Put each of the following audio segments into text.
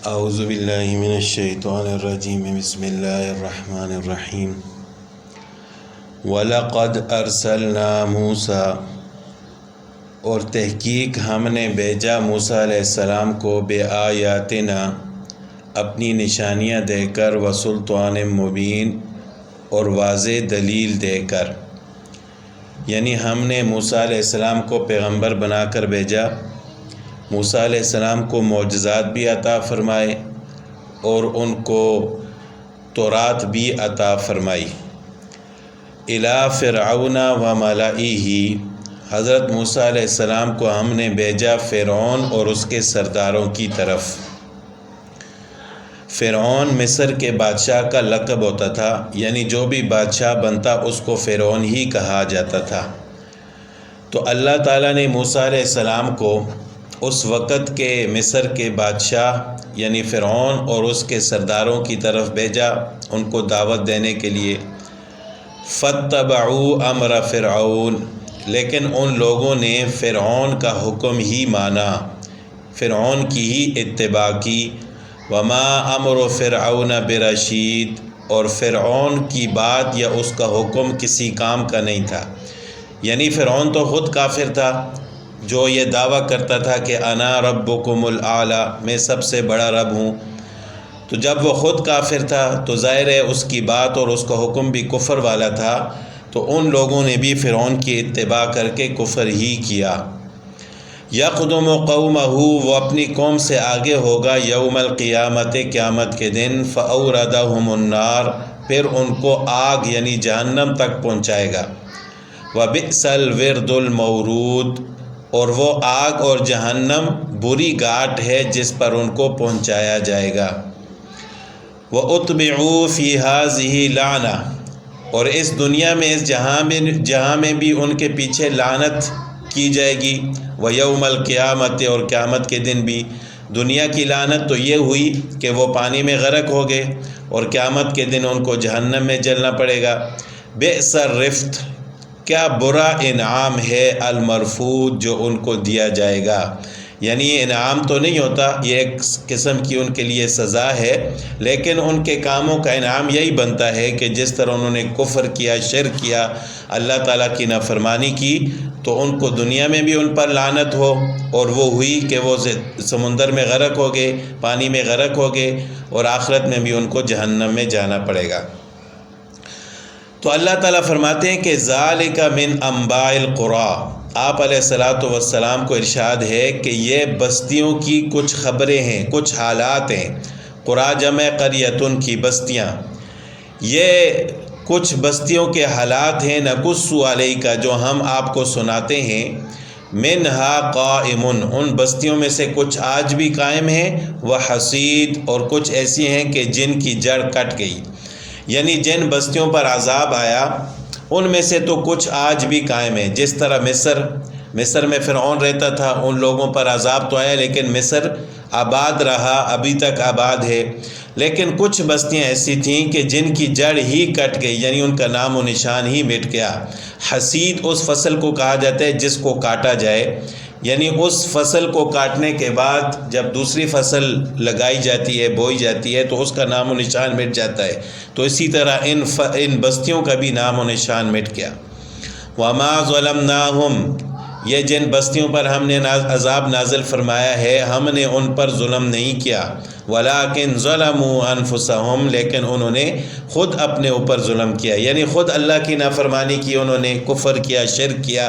اعوذ باللہ من الشیطان الرجیم بسم اللہ الرحمن الرحیم وَلَقَدْ أَرْسَلْنَا مُوسَىٰ اور تحقیق ہم نے بھیجا موسیٰ علیہ السلام کو بِآیاتنا اپنی نشانیاں دے کر وسلطان مبین اور واضح دلیل دے کر، یعنی ہم نے موسیٰ علیہ السلام کو پیغمبر بنا کر بھیجا، موسیٰ علیہ السلام کو معجزات بھی عطا فرمائے اور ان کو تورات بھی عطا فرمائی۔ اِلیٰ فرعون و ملئہ، حضرت موسیٰ علیہ السلام کو ہم نے بھیجا فرعون اور اس کے سرداروں کی طرف۔ فرعون مصر کے بادشاہ کا لقب ہوتا تھا، یعنی جو بھی بادشاہ بنتا اس کو فرعون ہی کہا جاتا تھا۔ تو اللہ تعالیٰ نے موسیٰ علیہ السلام کو اس وقت کے مصر کے بادشاہ یعنی فرعون اور اس کے سرداروں کی طرف بھیجا ان کو دعوت دینے کے لیے۔ فَاتَّبَعُوا أَمْرَ فِرْعَوْنَ، لیکن ان لوگوں نے فرعون کا حکم ہی مانا، فرعون کی ہی اتباع کی۔ وَمَا أَمْرُ فِرْعَوْنَ بِرَشِيدٍ، اور فرعون کی بات یا اس کا حکم کسی کام کا نہیں تھا، یعنی فرعون تو خود کافر تھا جو یہ دعویٰ کرتا تھا کہ انا ربکم الاعلیٰ، میں سب سے بڑا رب ہوں۔ تو جب وہ خود کافر تھا تو ظاہر ہے اس کی بات اور اس کا حکم بھی کفر والا تھا، تو ان لوگوں نے بھی فرعون کی اتباع کر کے کفر ہی کیا۔ یقدم قومہ، وہ اپنی قوم سے آگے ہوگا یوم القیامت، قیامت کے دن، فاوردہم النار، پھر ان کو آگ یعنی جہنم تک پہنچائے گا۔ وبئس الورد المورود، اور وہ آگ اور جہنم بری گھاٹ ہے جس پر ان کو پہنچایا جائے گا۔ وَأُتْبِعُوا فِي هَٰذِهِ لَعْنَةً، اور اس دنیا میں اس جہاں میں بھی ان کے پیچھے لعنت کی جائے گی۔ وَيَوْمَ الْقِيَامَةِ، اور قیامت کے دن بھی۔ دنیا کی لعنت تو یہ ہوئی کہ وہ پانی میں غرق ہو گئے، اور قیامت کے دن ان کو جہنم میں جلنا پڑے گا۔ بئس الرفد، کیا برا انعام ہے، المرفوض، جو ان کو دیا جائے گا، یعنی یہ انعام تو نہیں ہوتا، یہ ایک قسم کی ان کے لیے سزا ہے، لیکن ان کے کاموں کا انعام یہی بنتا ہے کہ جس طرح انہوں نے کفر کیا، شرک کیا، اللہ تعالیٰ کی نافرمانی کی، تو ان کو دنیا میں بھی ان پر لعنت ہو، اور وہ ہوئی کہ وہ سمندر میں غرق ہو گئے، پانی میں غرق ہو گئے، اور آخرت میں بھی ان کو جہنم میں جانا پڑے گا۔ تو اللہ تعالیٰ فرماتے ہیں کہ ذالک من انباء القری، آپ علیہ الصلاۃ والسلام کو ارشاد ہے کہ یہ بستیوں کی کچھ خبریں ہیں، کچھ حالات ہیں۔ قری جمع قریۃ کی، بستیاں، یہ کچھ بستیوں کے حالات ہیں، نقص علیک، جو ہم آپ کو سناتے ہیں۔ منہا قائم، ان بستیوں میں سے کچھ آج بھی قائم ہیں، وحصید، اور کچھ ایسی ہیں کہ جن کی جڑ کٹ گئی، یعنی جن بستیوں پر عذاب آیا ان میں سے تو کچھ آج بھی قائم ہیں، جس طرح مصر میں فرعون رہتا تھا، ان لوگوں پر عذاب تو آیا لیکن مصر آباد رہا، ابھی تک آباد ہے۔ لیکن کچھ بستیاں ایسی تھیں کہ جن کی جڑ ہی کٹ گئی، یعنی ان کا نام و نشان ہی مٹ گیا۔ حصید اس فصل کو کہا جاتا ہے جس کو کاٹا جائے، یعنی اس فصل کو کاٹنے کے بعد جب دوسری فصل لگائی جاتی ہے، بوئی جاتی ہے، تو اس کا نام و نشان مٹ جاتا ہے، تو اسی طرح ان بستیوں کا بھی نام و نشان مٹ گیا۔ وَمَا ظَلَمْنَاهُمْ، یہ جن بستیوں پر ہم نے عذاب نازل فرمایا ہے، ہم نے ان پر ظلم نہیں کیا، وَلَٰكِنْ ظَلَمُوا أَنفُسَهُمْ، لیکن انہوں نے خود اپنے اوپر ظلم کیا، یعنی خود اللہ کی نافرمانی کی، انہوں نے کفر کیا، شرک کیا،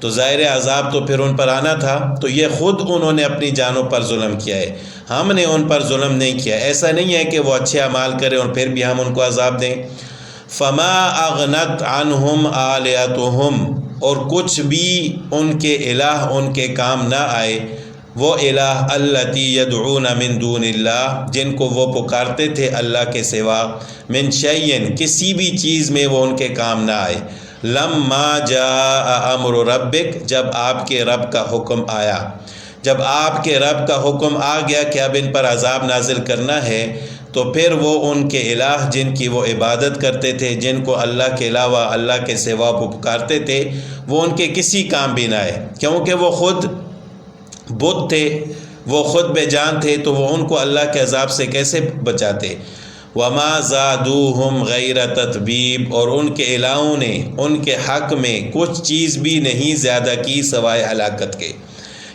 تو ظاہر عذاب تو پھر ان پر آنا تھا، تو یہ خود انہوں نے اپنی جانوں پر ظلم کیا ہے، ہم نے ان پر ظلم نہیں کیا۔ ایسا نہیں ہے کہ وہ اچھے اعمال کریں اور پھر بھی ہم ان کو عذاب دیں۔ فَمَا أَغْنَتْ عَنْهُمْ آلِهَتُهُمْ، اور کچھ بھی ان کے الہ ان کے کام نہ آئے، وہ الہ التی یدعون من دون اللہ، جن کو وہ پکارتے تھے اللہ کے سوا، من شیء، کسی بھی چیز میں وہ ان کے کام نہ آئے، لما جاء امر ربک، جب آپ کے رب کا حکم آیا، جب آپ کے رب کا حکم آ گیا کہ اب ان پر عذاب نازل کرنا ہے، تو پھر وہ ان کے الہ جن کی وہ عبادت کرتے تھے، جن کو اللہ کے علاوہ اللہ کے سوا پکارتے تھے، وہ ان کے کسی کام بھی نہ آئے، کیونکہ وہ خود بت تھے، وہ خود بے جان تھے تو وہ ان کو اللہ کے عذاب سے کیسے بچاتے؟ وما زادوہم غیر تتبیب، اور ان کے الہوں نے ان کے حق میں کچھ چیز بھی نہیں زیادہ کی سوائے ہلاکت کے،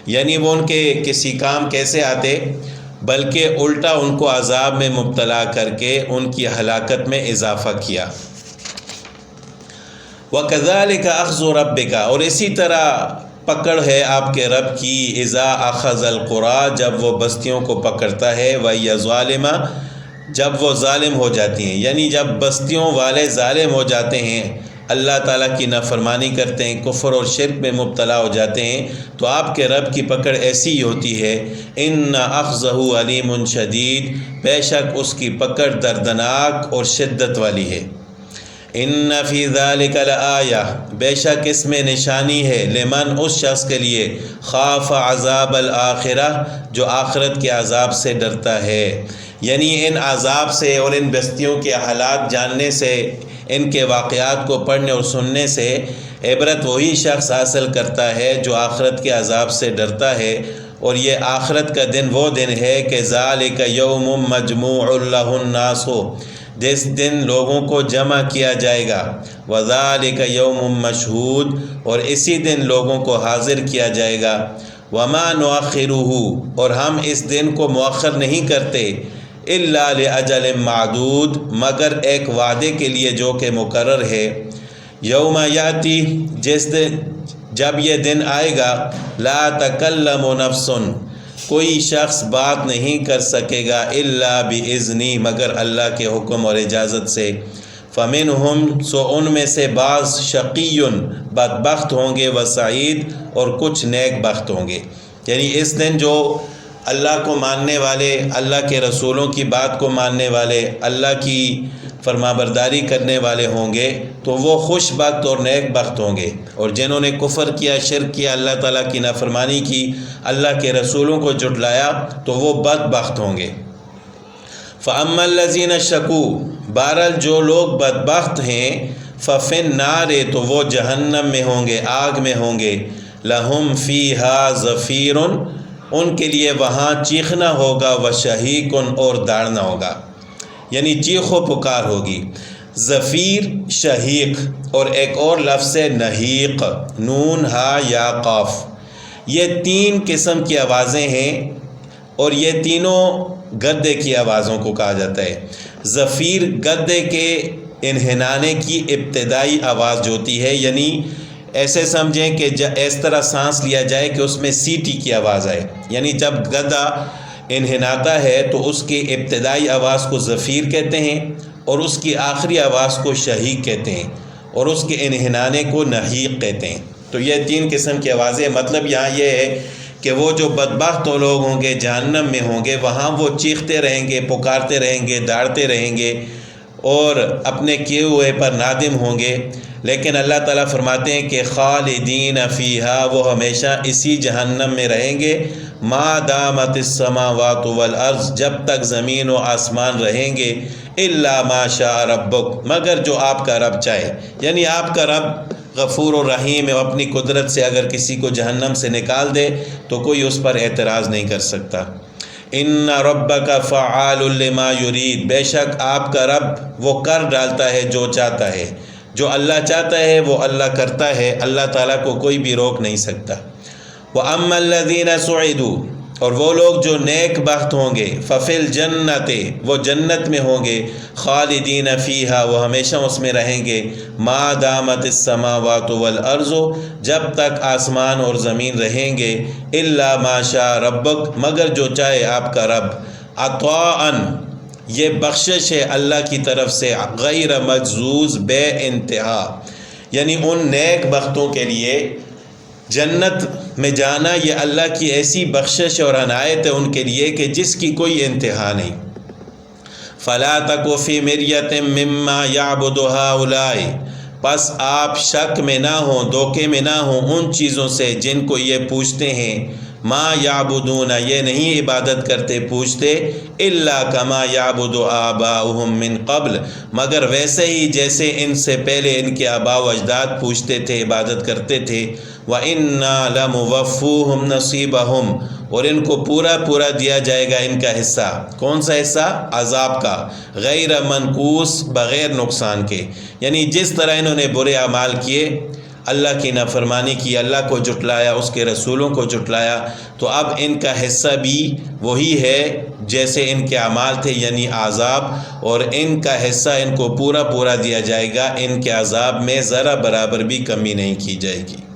یعنی وہ ان کے کسی کام کیسے آتے بلکہ الٹا ان کو عذاب میں مبتلا کر کے ان کی ہلاکت میں اضافہ کیا۔ وَكَذَلِكَ أَخْذُ رَبِّكَ، اور اسی طرح پکڑ ہے آپ کے رب کی، اِذَا أَخَذَ الْقُرَىٰ، جب وہ بستیوں کو پکڑتا ہے، وَهِيَ ظَالِمَةٌ، جب وہ ظالم ہو جاتی ہیں، یعنی جب بستیوں والے ظالم ہو جاتے ہیں، اللہ تعالیٰ کی نافرمانی کرتے ہیں، کفر اور شرک میں مبتلا ہو جاتے ہیں، تو آپ کے رب کی پکڑ ایسی ہی ہوتی ہے۔ إِنَّ أَخْذَهُ عَلِيمٌ شَدِيدٌ، بے شک اس کی پکڑ دردناک اور شدت والی ہے۔ إِنَّ فِي ذَلِكَ لَآیَةٌ، بے شک اس میں نشانی ہے، لمن، اس شخص کے لیے، خاف عذاب الآخرہ، جو آخرت کے عذاب سے ڈرتا ہے، یعنی ان عذاب سے اور ان بستیوں کے حالات جاننے سے، ان کے واقعات کو پڑھنے اور سننے سے عبرت وہی شخص حاصل کرتا ہے جو آخرت کے عذاب سے ڈرتا ہے۔ اور یہ آخرت کا دن وہ دن ہے کہ ذَلِكَ يَوْمٌ مَجْمُوعٌ لَهُ النَّاسُ، جس دن لوگوں کو جمع کیا جائے گا، وَذَلِكَ يَوْمٌ مَشْهُودٌ، اور اسی دن لوگوں کو حاضر کیا جائے گا، وَمَا نُؤَخِّرُهُ، اور ہم اس دن کو مؤخر نہیں کرتے، إِلَّا لِأَجَلٍ مَعْدُودٍ، مگر ایک وعدے کے لیے جو کہ مقرر ہے۔ یوم یاتی، جب یہ دن آئے گا، لا تکلم نفس، کوئی شخص بات نہیں کر سکے گا، الا باذنی، مگر اللہ کے حکم اور اجازت سے۔ فمنہم، سو ان میں سے بعض، شقی، بدبخت ہوں گے، وسعید، اور کچھ نیک بخت ہوں گے، یعنی اس دن جو اللہ کو ماننے والے، اللہ کے رسولوں کی بات کو ماننے والے، اللہ کی فرمانبرداری کرنے والے ہوں گے تو وہ خوش بخت اور نیک بخت ہوں گے، اور جنہوں نے کفر کیا، شرک کیا، اللہ تعالیٰ کی نافرمانی کی، اللہ کے رسولوں کو جھٹلایا، تو وہ بدبخت ہوں گے۔ فَأَمَّا الَّذِينَ شَقُوا، بہرحال جو لوگ بدبخت ہیں، فَفِي النَّارِ، تو وہ جہنم میں ہوں گے، آگ میں ہوں گے، لَهُمْ فِيهَا زَفِيرٌ، ان کے لیے وہاں چیخنا ہوگا، وشہیق، اور داڑنا ہوگا، یعنی چیخ و پکار ہوگی۔ زفیر، شہیق، اور ایک اور لفظ ہے نحیق، نون ہا یا قاف، یہ تین قسم کی آوازیں ہیں، اور یہ تینوں گدے کی آوازوں کو کہا جاتا ہے۔ زفیر گدے کے انہنانے کی ابتدائی آواز جو ہوتی ہے، یعنی ایسے سمجھیں کہ اس طرح سانس لیا جائے کہ اس میں سیٹی کی آواز آئے، یعنی جب گدا انہناتا ہے تو اس کی ابتدائی آواز کو زفیر کہتے ہیں، اور اس کی آخری آواز کو شہیق کہتے ہیں، اور اس کے انہنانے کو نحیق کہتے ہیں۔ تو یہ تین قسم کی آوازیں، مطلب یہاں یہ ہے کہ وہ جو بدبخت لوگ ہوں گے جہنم میں ہوں گے، وہاں وہ چیختے رہیں گے، پکارتے رہیں گے، داڑتے رہیں گے، اور اپنے کیے ہوئے پر نادم ہوں گے، لیکن اللہ تعالیٰ فرماتے ہیں کہ خالدین فیہا، وہ ہمیشہ اسی جہنم میں رہیں گے، ما دامت السماوات والارض، جب تک زمین و آسمان رہیں گے، الا ما شاء ربک، مگر جو آپ کا رب چاہے، یعنی آپ کا رب غفور و رحیم ہے، اپنی قدرت سے اگر کسی کو جہنم سے نکال دے تو کوئی اس پر اعتراض نہیں کر سکتا۔ ان ربک فعال لما یرید، بے شک آپ کا رب وہ کر ڈالتا ہے جو چاہتا ہے، جو اللہ چاہتا ہے وہ اللہ کرتا ہے، اللہ تعالیٰ کو کوئی بھی روک نہیں سکتا۔ وَأَمَّا الَّذِينَ سُعِدُوا، اور وہ لوگ جو نیک بخت ہوں گے، فَفِي الْجَنَّةِ، وہ جنت میں ہوں گے، خالدین فیہا، وہ ہمیشہ اس میں رہیں گے، ما دامت السماوات والارض، جب تک آسمان اور زمین رہیں گے، الا ما شاء ربک، مگر جو چاہے آپ کا رب، عطاءً، یہ بخشش ہے اللہ کی طرف سے، غیر مجزوز، بے انتہا، یعنی ان نیک بختوں کے لیے جنت میں جانا یہ اللہ کی ایسی بخشش اور عنایت ہے ان کے لیے کہ جس کی کوئی انتہا نہیں۔ فَلَا تَكُ فِي مِرْيَةٍ مِّمَّا يَعْبُدُ هَؤُلَاءِ، پس آپ شک میں نہ ہوں، دھوکے میں نہ ہوں ان چیزوں سے جن کو یہ پوچھتے ہیں، ما یعبدون، یہ نہیں عبادت کرتے پوچھتے، الا کما یعبد آباؤہم من قبل، مگر ویسے ہی جیسے ان سے پہلے ان کے آباء و اجداد پوچھتے تھے، عبادت کرتے تھے، وَإِنَّا لَمُوَفُّوهُمْ نَصِيبَهُمْ، اور ان کو پورا پورا دیا جائے گا ان کا حصہ۔ کون سا حصہ؟ عذاب کا، غیر منقوص، بغیر نقصان کے۔ یعنی جس طرح انہوں نے برے اعمال کیے، اللہ کی نافرمانی کی، اللہ کو جھٹلایا، اس کے رسولوں کو جھٹلایا، تو اب ان کا حصہ بھی وہی ہے جیسے ان کے اعمال تھے، یعنی عذاب، اور ان کا حصہ ان کو پورا پورا دیا جائے گا، ان کے عذاب میں ذرا برابر بھی کمی نہیں کی جائے گی۔